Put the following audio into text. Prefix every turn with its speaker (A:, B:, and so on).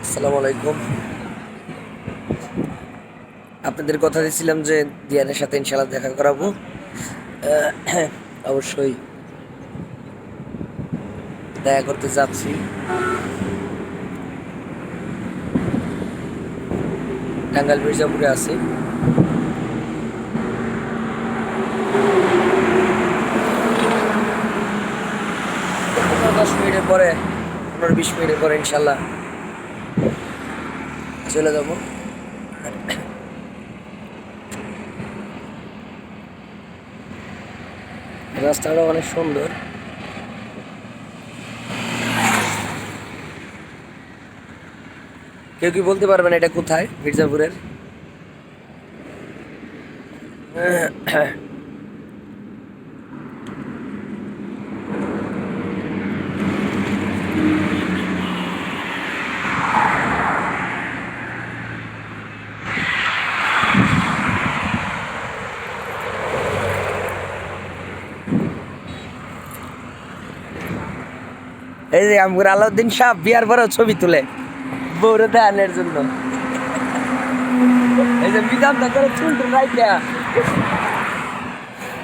A: আসসালামু আলাইকুম। আপনাদের কথা দিয়েছিলাম যে দিয়ানের সাথে ইনশাল্লাহ দেখা করাবো। অবশ্যই দেখা করতে যাচ্ছি। টাঙ্গাইল মির্জাপুরে আছি। 10 মিনিটের পরে, 15-20 মিনিটের পরে ইনশাল্লাহ চলে যাব। রাস্তাটা অনেক সুন্দর। কেউ কি বলতে পারবেন এটা কোথায় মির্জাপুরের? এই যে আমগুর আলাউদ্দিন শাহ বিয়ার পরেও ছবি তুলে বউরে দেয়ানের জন্য। এই যে বিধান করে চুল রাইতা